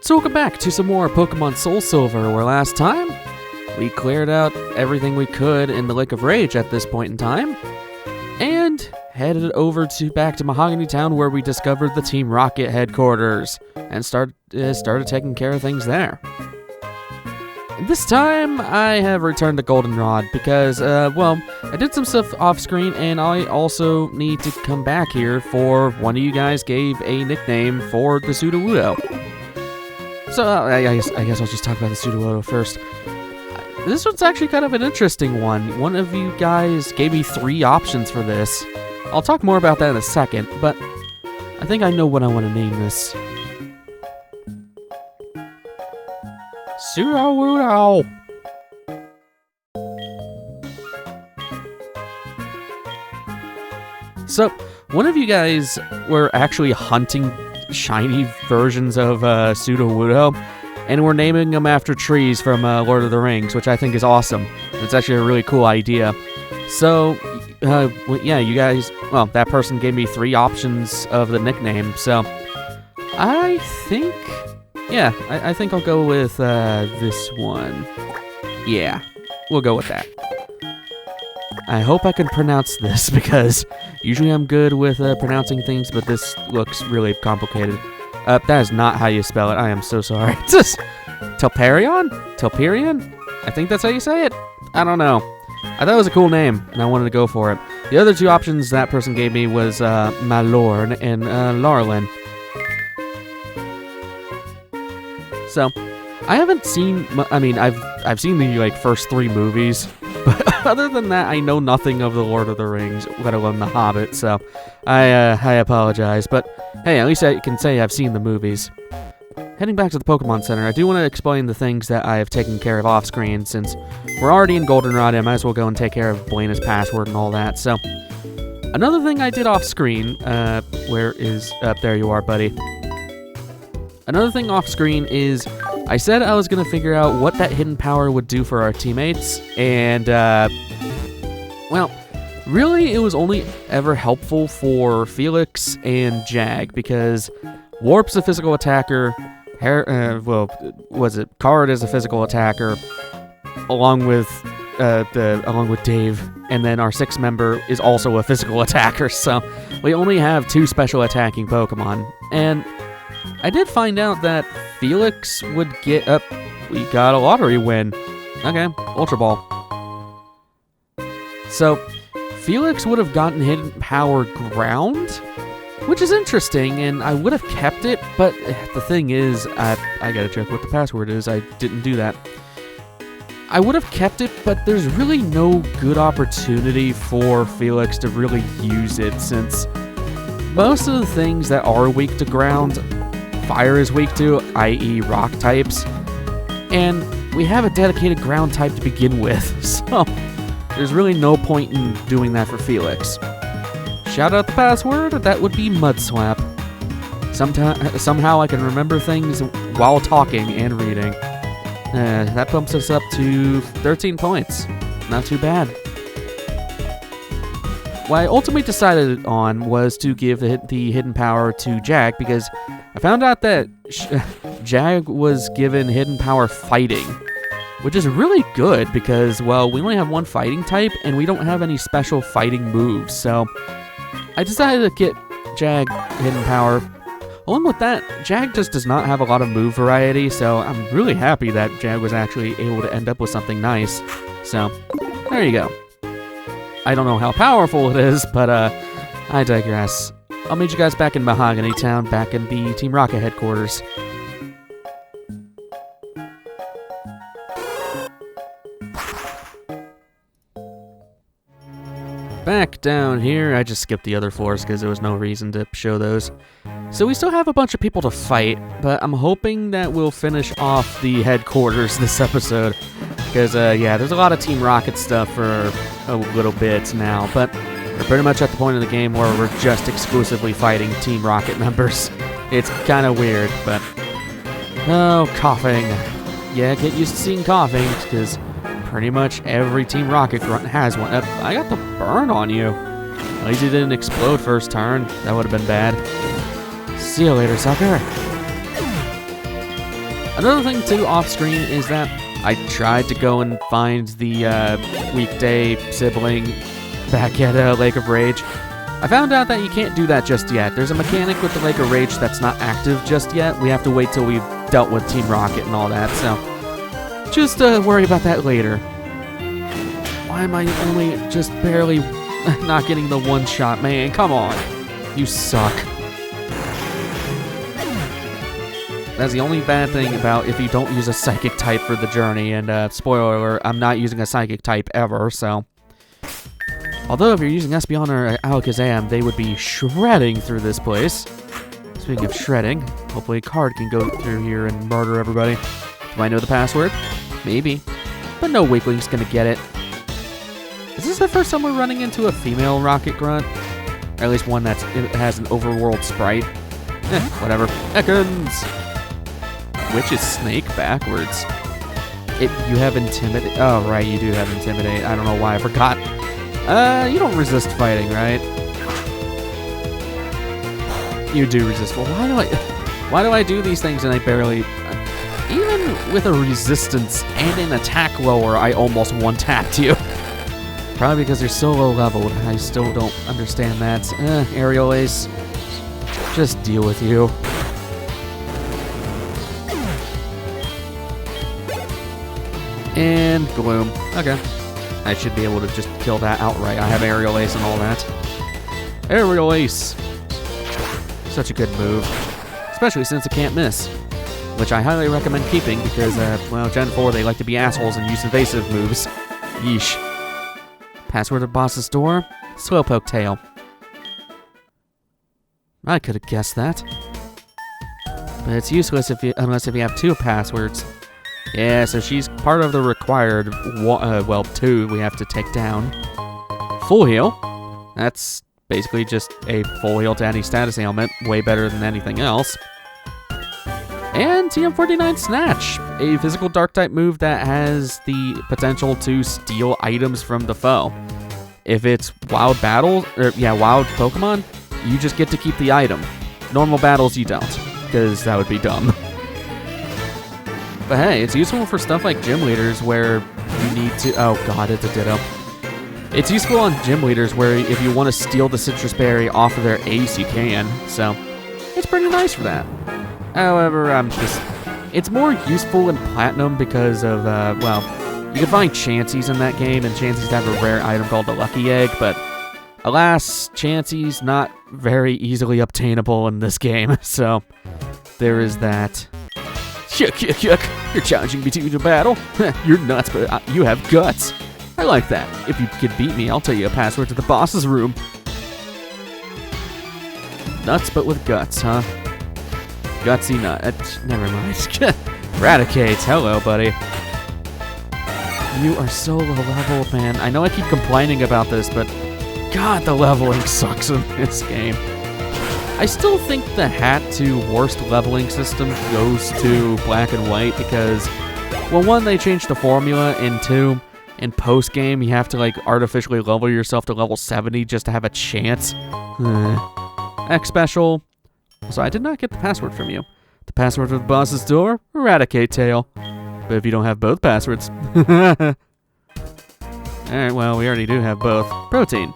So welcome back to some more Pokemon SoulSilver, where last time we cleared out everything we could in the Lake of Rage at this point in time, and headed over back to Mahogany Town, where we discovered the Team Rocket headquarters and started taking care of things there. This time I have returned to Goldenrod because, I did some stuff off screen, and I also need to come back here for one of you guys gave a nickname for the Sudowoodo. So, I guess I'll just talk about the Sudowoodo first. This one's actually kind of an interesting one. One of you guys gave me 3 options for this. I'll talk more about that in a second, but I think I know what I want to name this. Sudowoodo! So, one of you guys were actually hunting shiny versions of Sudowoodo, and we're naming them after trees from Lord of the Rings, which I think is awesome. It's actually a really cool idea. So, yeah, you guys, that person gave me 3 options of the nickname, so I think, yeah, I think I'll go with this one. Yeah, we'll go with that. I hope I can pronounce this, because usually I'm good with pronouncing things, but this looks really complicated. That is not how you spell it. I am so sorry. Telperion? Telperion? I think that's how you say it. I don't know. I thought it was a cool name, and I wanted to go for it. The other 2 options that person gave me was Malorn and Larlin. So, I haven't seen, I've seen the first 3 movies, but other than that, I know nothing of the Lord of the Rings, let alone the Hobbit, so I apologize, but hey, at least I can say I've seen the movies. Heading back to the Pokemon Center, I do want to explain the things that I have taken care of off-screen. Since we're already in Goldenrod, I might as well go and take care of Buena's password and all that. So, another thing I did off-screen, there you are, buddy. Another thing off-screen is, I said I was going to figure out what that hidden power would do for our teammates, and, really it was only ever helpful for Felix and Jag, because Warp's a physical attacker, Card is a physical attacker, along with Dave, and then our 6th member is also a physical attacker, so we only have 2 special attacking Pokemon, and I did find out that Felix would get up. We got a lottery win. Okay, Ultra Ball. So, Felix would have gotten Hidden Power Ground, which is interesting, and I would have kept it, but the thing is, I gotta check what the password is. I didn't do that. I would have kept it, but there's really no good opportunity for Felix to really use it, since most of the things that are weak to ground, Fire is weak to, i.e. rock types, and we have a dedicated ground type to begin with, so there's really no point in doing that for Felix. Shout out the password, that would be Mudslap. Somehow I can remember things while talking and reading. That bumps us up to 13 points. Not too bad. What I ultimately decided on was to give the hidden power to Jag, because I found out that Jag was given hidden power fighting, which is really good because, we only have 1 fighting type and we don't have any special fighting moves, so I decided to get Jag hidden power. Along with that, Jag just does not have a lot of move variety, so I'm really happy that Jag was actually able to end up with something nice. So, there you go. I don't know how powerful it is, but I digress. I'll meet you guys back in Mahogany Town, back in the Team Rocket headquarters. Back down here, I just skipped the other floors because there was no reason to show those. So we still have a bunch of people to fight, but I'm hoping that we'll finish off the headquarters this episode. Because, there's a lot of Team Rocket stuff for a little bit now, but we're pretty much at the point of the game where we're just exclusively fighting Team Rocket members. It's kind of weird, but... Oh, coughing. Yeah, get used to seeing coughing, because pretty much every Team Rocket grunt has one. I got the burn on you. At least it didn't explode first turn. That would have been bad. See you later, sucker. Another thing too off screen is that I tried to go and find the weekday sibling back at Lake of Rage. I found out that you can't do that just yet. There's a mechanic with the Lake of Rage that's not active just yet. We have to wait till we've dealt with Team Rocket and all that, so just worry about that later. Why am I only just barely not getting the one shot? Man, come on. You suck. That's the only bad thing about if you don't use a psychic type for the journey, and spoiler alert, I'm not using a psychic type ever, so. Although if you're using Espeon or Alakazam, they would be shredding through this place. Speaking of shredding, hopefully a card can go through here and murder everybody. Do I know the password? Maybe. But no weakling's gonna get it. Is this the first time we're running into a female Rocket Grunt? Or at least one that has an overworld sprite? Whatever. Ekans! Which is Snake backwards. You have Intimidate. Oh, right, you do have Intimidate. I don't know why I forgot. You don't resist fighting, right? You do resist. Well, why do I do these things and I barely... even with a resistance and an attack lower, I almost one-tapped you. Probably because you're so low leveled. I still don't understand that. Aerial Ace. Just deal with you. And Gloom. Okay. I should be able to just kill that outright. I have Aerial Ace and all that. Aerial Ace! Such a good move. Especially since it can't miss. Which I highly recommend keeping because, well, Gen 4, they like to be assholes and use evasive moves. Yeesh. Password of boss's door? Slowpoke tail. I could have guessed that. But it's useless unless if you have 2 passwords. Yeah, so she's part of the required, well, 2 we have to take down. Full heal. That's basically just a full heal to any status ailment, way better than anything else. And TM49 Snatch, a physical dark type move that has the potential to steal items from the foe. If it's wild battles, wild Pokemon, you just get to keep the item. Normal battles, you don't, because that would be dumb. But hey, it's useful for stuff like gym leaders where you need to... Oh god, it's a Ditto. It's useful on gym leaders where if you want to steal the Citrus Berry off of their ace, you can. So, it's pretty nice for that. However, it's more useful in Platinum because of, well, you can find Chanseys in that game, and Chanseys have a rare item called the Lucky Egg, but alas, Chansey's not very easily obtainable in this game, so there is that. Yuck, yuck, yuck. You're challenging me to a battle? You're nuts, but you have guts. I like that. If you could beat me, I'll tell you a password to the boss's room. Nuts, but with guts, huh? Gutsy nut. Never mind. Raticate. Hello, buddy. You are so low leveled, man. I know I keep complaining about this, but god, the leveling sucks in this game. I still think the hat to worst leveling system goes to Black and White because, well, 1, they changed the formula, and 2, in post-game, you have to, like, artificially level yourself to level 70 just to have a chance. X special. So I did not get the password from you. The password for the boss's door? Eradicate tail. But if you don't have both passwords. Alright, well, we already do have both. Protein.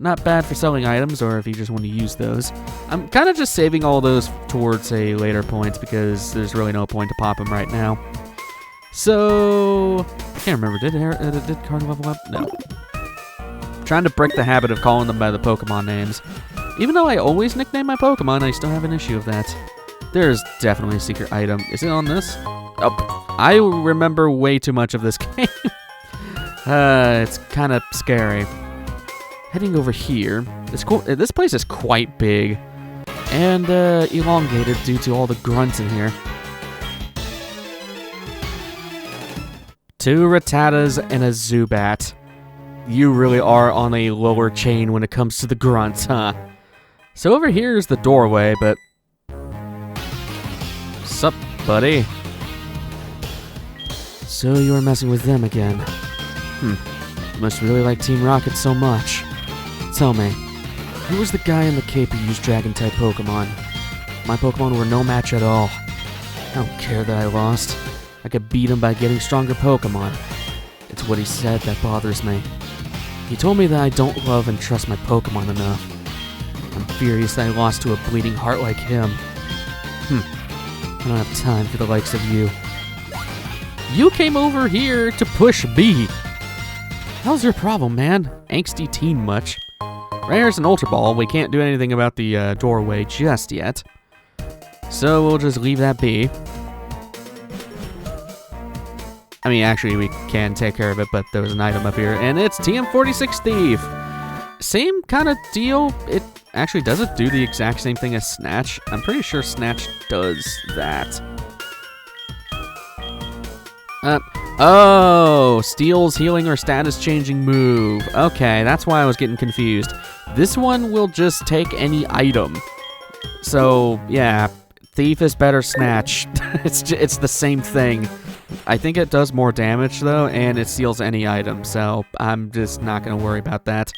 Not bad for selling items, or if you just want to use those. I'm kind of just saving all those towards a later point because there's really no point to pop them right now. So, I can't remember. Did card level up? No. I'm trying to break the habit of calling them by the Pokemon names. Even though I always nickname my Pokemon, I still have an issue of that. There's definitely a secret item. Is it on this? Oh, I remember way too much of this game. It's kind of scary. Heading over here, this place is quite big and elongated due to all the grunts in here. 2 Rattatas and a Zubat. You really are on a lower chain when it comes to the grunts, huh? So over here is the doorway, but... Sup, buddy? So you were messing with them again. You must really like Team Rocket so much. Tell me, who was the guy in the cape who used Dragon-type Pokemon? My Pokemon were no match at all. I don't care that I lost. I could beat him by getting stronger Pokémon. It's what he said that bothers me. He told me that I don't love and trust my Pokémon enough. I'm furious that I lost to a bleeding heart like him. I don't have time for the likes of you. You came over here to push B. How's your problem, man? Angsty teen much? Right here's an Ultra Ball. We can't do anything about the doorway just yet. So we'll just leave that be. I mean, actually, we can take care of it, but there was an item up here, and it's TM46 Thief. Same kind of deal. It actually doesn't do the exact same thing as Snatch. I'm pretty sure Snatch does that. Oh, Steel's healing or status changing move. Okay, that's why I was getting confused. This one will just take any item. So, yeah, Thief is better Snatch. It's the same thing. I think it does more damage, though, and it steals any item, so I'm just not going to worry about that.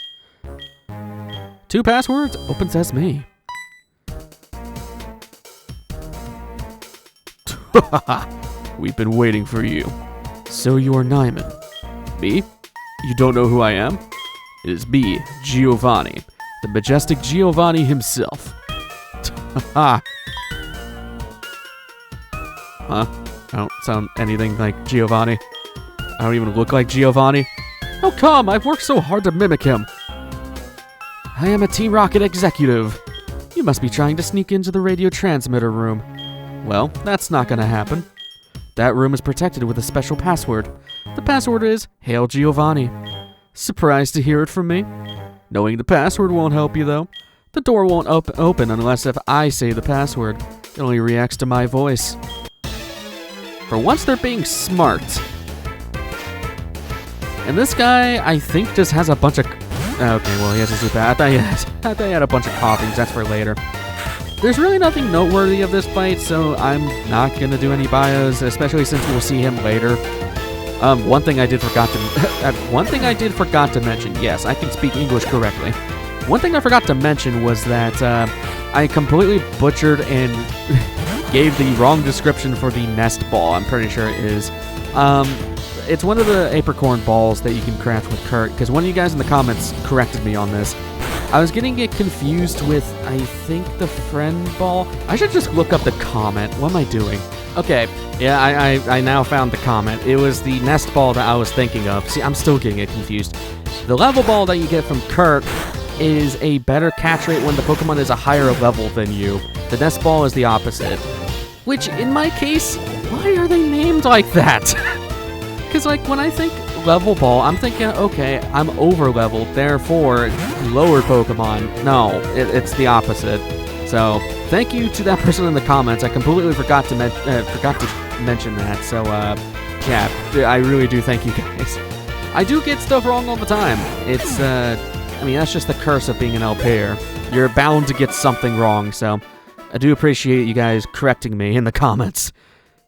2 passwords? Open Sesame. We've been waiting for you. So you are Nyman. Me? You don't know who I am? It is me, Giovanni. The majestic Giovanni himself. Huh? I don't sound anything like Giovanni. I don't even look like Giovanni. How come? I've worked so hard to mimic him. I am a Team Rocket executive. You must be trying to sneak into the radio transmitter room. Well, that's not gonna happen. That room is protected with a special password. The password is Hail Giovanni. Surprised to hear it from me? Knowing the password won't help you, though. The door won't open unless if I say the password. It only reacts to my voice. For once, they're being smart. And this guy, I think, just has a bunch of... Okay, well, he has a super... I thought he had a bunch of coughings. That's for later. There's really nothing noteworthy of this fight, so I'm not going to do any bios, especially since we'll see him later. One thing I did forgot to mention. Yes, I can speak English correctly. One thing I forgot to mention was that I completely butchered and gave the wrong description for the nest ball. I'm pretty sure it is. It's one of the apricorn balls that you can craft with Kurt, because one of you guys in the comments corrected me on this. I was getting it confused with, I think, the friend ball. I should just look up the comment. What am I doing? Okay, yeah, I now found the comment. It was the nest ball that I was thinking of. See, I'm still getting it confused. The level ball that you get from Kurt is a better catch rate when the Pokemon is a higher level than you. The nest ball is the opposite. Which, in my case, why are they named like that? Because, like, when I think level ball, I'm thinking, okay, I'm over-leveled, therefore, lower Pokemon. No, it's the opposite. So, thank you to that person in the comments. I completely forgot to mention that. So, yeah, I really do thank you guys. I do get stuff wrong all the time. It's, I mean, that's just the curse of being an LPer. You're bound to get something wrong, so I do appreciate you guys correcting me in the comments,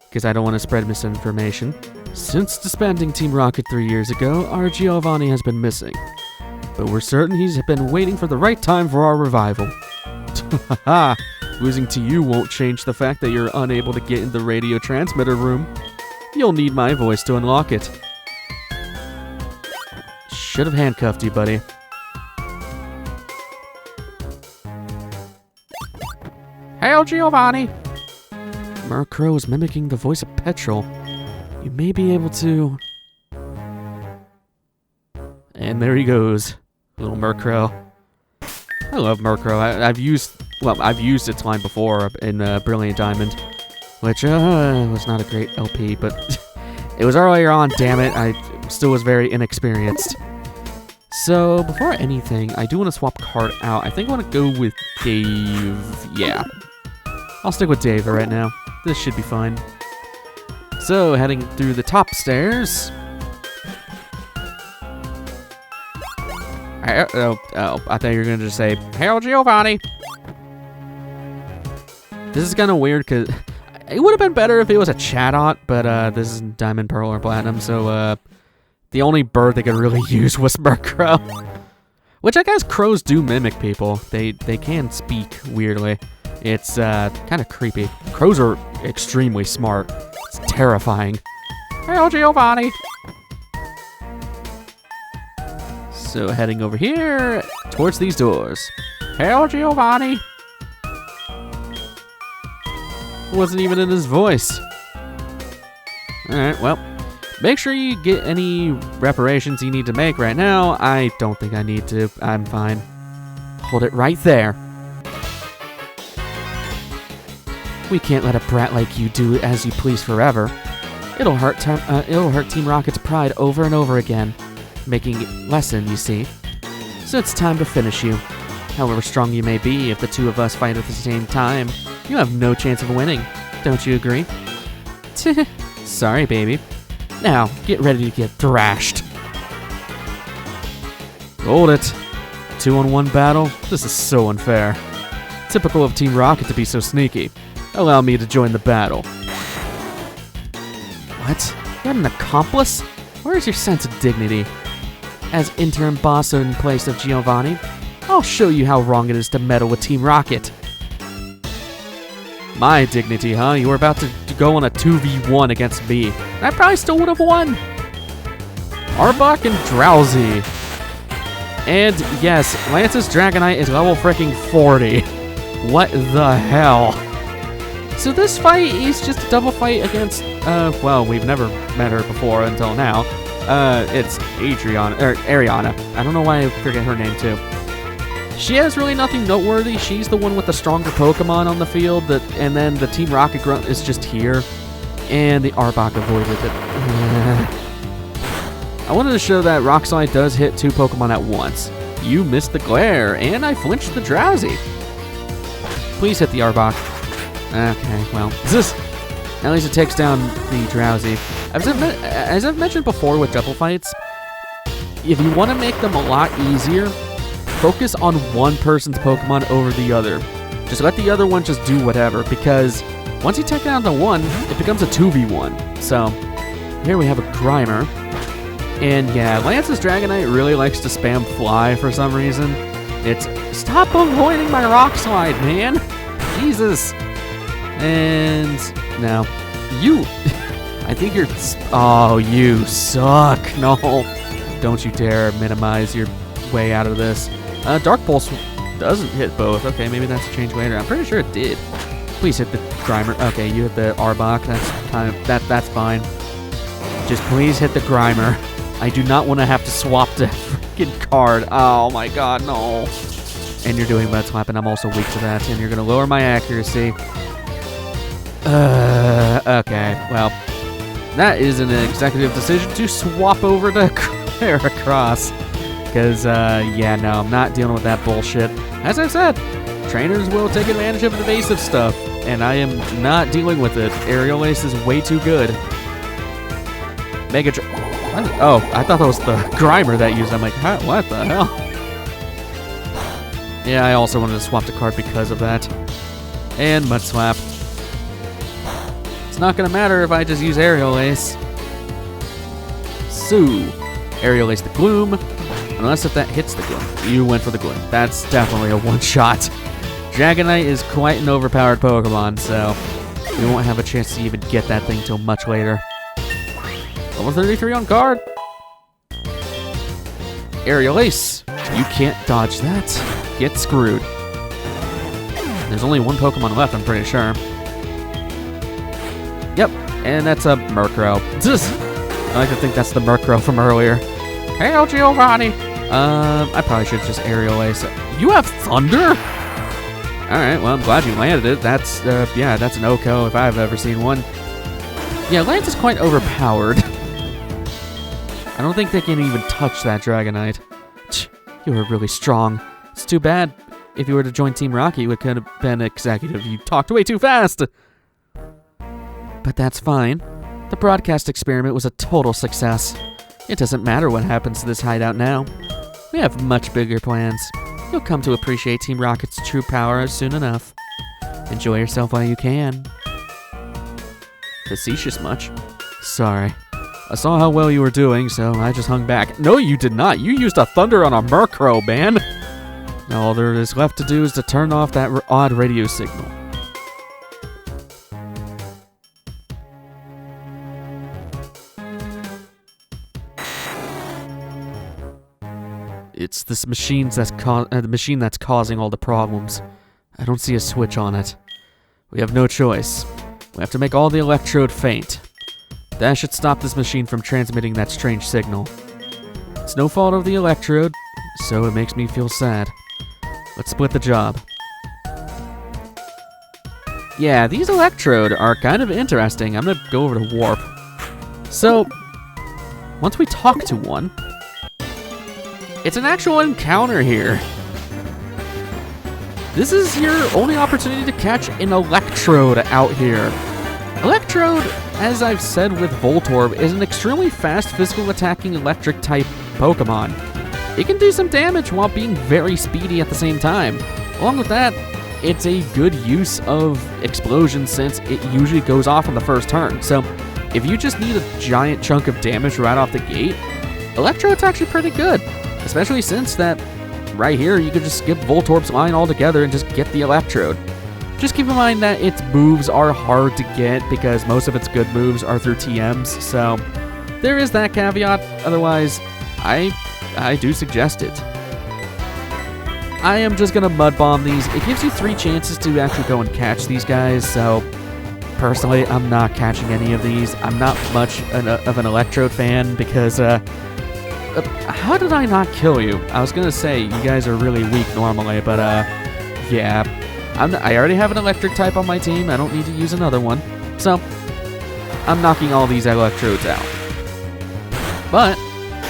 because I don't want to spread misinformation. Since disbanding Team Rocket 3 years ago, our Giovanni has been missing. But we're certain he's been waiting for the right time for our revival. Haha, losing to you won't change the fact that you're unable to get in the radio transmitter room. You'll need my voice to unlock it. Should have handcuffed you, buddy. Hail, Giovanni! Murkrow is mimicking the voice of Petrol. You may be able to... And there he goes. Little Murkrow. I love Murkrow. I've used its line before in Brilliant Diamond, which was not a great LP, but it was earlier on, damn it. I still was very inexperienced. So, before anything, I do want to swap card out. I think I want to go with Dave. Yeah. I'll stick with Dave right now. This should be fine. So, heading through the top stairs. I thought you were going to just say, Hail Giovanni! This is kind of weird, because it would have been better if it was a Chatot, but this is Diamond, Pearl, or Platinum, so the only bird they could really use was Murkrow. Which I guess crows do mimic people. They can speak, weirdly. It's kind of creepy. Crows are extremely smart. It's terrifying. Hail Giovanni! So heading over here towards these doors. Hail Giovanni! It wasn't even in his voice. Alright, well, make sure you get any reparations you need to make right now. I don't think I need to. I'm fine. Hold it right there. We can't let a brat like you do as you please forever. It'll hurt Team Rocket's pride over and over again, making it lessen, you see. So it's time to finish you. However strong you may be, if the two of us fight at the same time, you have no chance of winning. Don't you agree? Sorry, baby. Now, get ready to get thrashed. Hold it. 2-on-1 battle? This is so unfair. Typical of Team Rocket to be so sneaky. Allow me to join the battle. What? You're an accomplice? Where is your sense of dignity? As interim boss in place of Giovanni, I'll show you how wrong it is to meddle with Team Rocket. My dignity, huh? You were about to go on a 2v1 against me. And I probably still would have won. Arbok and Drowsy. And yes, Lance's Dragonite is level freaking 40. What the hell? So this fight is just a double fight against, well, we've never met her before until now. It's Ariana. I don't know why I forget her name too. She has really nothing noteworthy. She's the one with the stronger Pokemon on the field, and then the Team Rocket Grunt is just here, and the Arbok avoided it. I wanted to show that Rock Slide does hit 2 Pokemon at once. You missed the glare, and I flinched the Drowsy. Please hit the Arbok. Okay, well, at least it takes down the Drowsy. As I've mentioned before with double fights, if you want to make them a lot easier, focus on one person's Pokemon over the other. Just let the other one just do whatever, because once you take down the one, it becomes a 2v1. So, here we have a Grimer. And yeah, Lance's Dragonite really likes to spam Fly for some reason. It's, stop avoiding my Rock Slide, man! Jesus! And, now, you, I think you're, oh, you suck. No, don't you dare minimize your way out of this. Dark Pulse doesn't hit both. Okay, maybe that's a change later. I'm pretty sure it did. Please hit the Grimer. Okay, you hit the Arbok. That's kind of that's fine. Just please hit the Grimer. I do not want to have to swap the freaking card. Oh my god, no. And you're doing Mud Slap, and I'm also weak to that. And you're gonna lower my accuracy. Okay, well, that is an executive decision to swap over to Heracross. Because, yeah, no, I'm not dealing with that bullshit. As I said, trainers will take advantage of evasive stuff, and I am not dealing with it. Aerial Ace is way too good. Mega oh, I thought that was the Grimer that used it. I'm like, what the hell? Yeah, I also wanted to swap the card because of that. And Mud Slap. It's not going to matter if I just use Aerial Ace. So, Aerial Ace the Gloom. Unless if that hits the Gloom. You went for the Gloom. That's definitely a one-shot. Dragonite is quite an overpowered Pokemon, so we won't have a chance to even get that thing till much later. Level 33 on card. Aerial Ace. You can't dodge that. Get screwed. There's only one Pokemon left, I'm pretty sure. Yep, and that's a Murkrow. I like to think that's the Murkrow from earlier. Hail Giovanni! I probably should just Aerial Ace. You have Thunder? Alright, well, I'm glad you landed it. That's, yeah, that's an OHKO if I've ever seen one. Yeah, Lance is quite overpowered. I don't think they can even touch that Dragonite. You were really strong. It's too bad. If you were to join Team Rocket, you could have been executive. You talked way too fast! But that's fine. The broadcast experiment was a total success. It doesn't matter what happens to this hideout now. We have much bigger plans. You'll come to appreciate Team Rocket's true power soon enough. Enjoy yourself while you can. Facetious much? Sorry. I saw how well you were doing, so I just hung back. No, you did not. You used a Thunder on a Murkrow, man. Now all there is left to do is to turn off that odd radio signal. It's this the machine that's causing all the problems. I don't see a switch on it. We have no choice. We have to make all the electrode faint. That should stop this machine from transmitting that strange signal. It's no fault of the electrode, so it makes me feel sad. Let's split the job. Yeah, these electrode are kind of interesting. I'm gonna go over to Warp. So, once we talk to one, it's an actual encounter here. This is your only opportunity to catch an electrode out here. Electrode, as I've said with Voltorb, is an extremely fast physical attacking electric type Pokemon. It can do some damage while being very speedy at the same time. Along with that, it's a good use of explosion since it usually goes off on the first turn. So if you just need a giant chunk of damage right off the gate, Electrode's actually pretty good. Especially since that right here, you could just skip Voltorb's line altogether and just get the Electrode. Just keep in mind that its moves are hard to get because most of its good moves are through TMs, so there is that caveat. Otherwise, I do suggest it. I am just going to Mud Bomb these. It gives you 3 chances to actually go and catch these guys, so personally, I'm not catching any of these. I'm not much of an Electrode fan because, how did I not kill you? I was going to say, you guys are really weak normally, but, yeah. I already have an electric type on my team. I don't need to use another one. So, I'm knocking all these Electrodes out. But,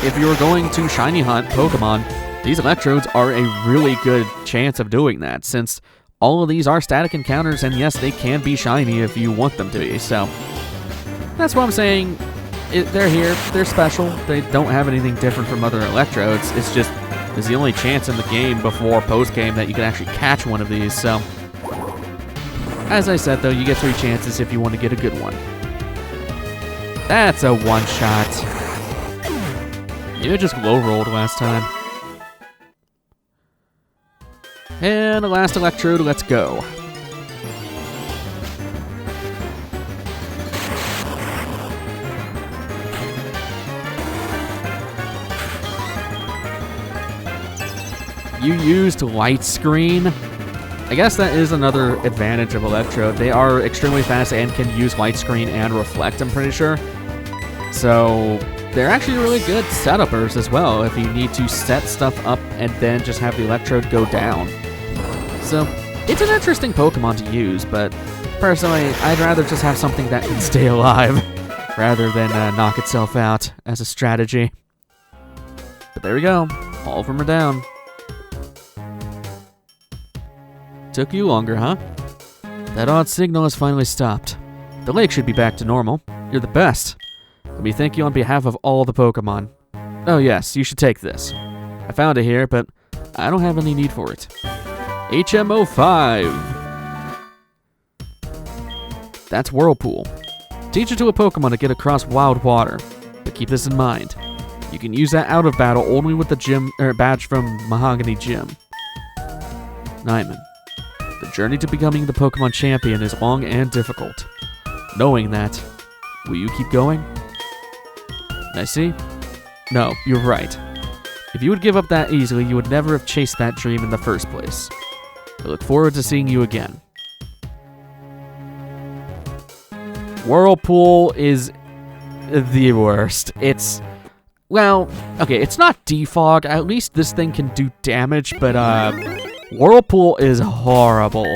if you're going to Shiny Hunt Pokemon, these Electrodes are a really good chance of doing that, since all of these are static encounters, and yes, they can be shiny if you want them to be. So, that's what I'm saying. They're here. They're special. They don't have anything different from other Electrodes. It's just, it's the only chance in the game before post-game that you can actually catch one of these. So, as I said, though, you get 3 chances if you want to get a good one. That's a one-shot. You just low-rolled last time. And the last Electrode, let's go. You used Light Screen. I guess that is another advantage of Electrode. They are extremely fast and can use Light Screen and Reflect, I'm pretty sure. So they're actually really good setupers as well if you need to set stuff up and then just have the Electrode go down. So it's an interesting Pokemon to use, but personally, I'd rather just have something that can stay alive rather than knock itself out as a strategy. But there we go. All of them are down. Took you longer, huh? That odd signal has finally stopped. The lake should be back to normal. You're the best. Let me thank you on behalf of all the Pokemon. Oh yes, you should take this. I found it here, but I don't have any need for it. HM05. That's Whirlpool. Teach it to a Pokemon to get across wild water. But keep this in mind. You can use that out of battle only with the gym badge from Mahogany Gym. Nyman. The journey to becoming the Pokemon champion is long and difficult. Knowing that, will you keep going? I see. No, you're right. If you would give up that easily, you would never have chased that dream in the first place. I look forward to seeing you again. Whirlpool is the worst. It's, well, okay, it's not defog. At least this thing can do damage, but, Whirlpool is horrible.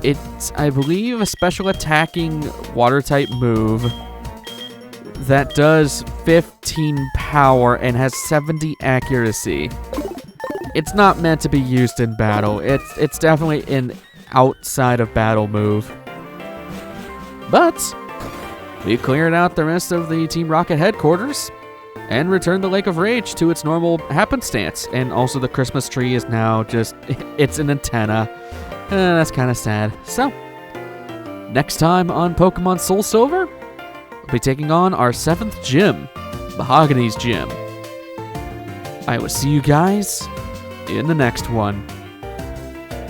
It's, I believe, a special attacking water-type move that does 15 power and has 70 accuracy. It's not meant to be used in battle. It's definitely an outside of battle move. But we cleared out the rest of the Team Rocket headquarters and returned the Lake of Rage to its normal happenstance. And also the Christmas tree is now just, it's an antenna. That's kind of sad. So, next time on Pokemon SoulSilver, we'll be taking on our 7th gym, Mahogany's Gym. I will see you guys in the next one.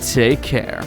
Take care.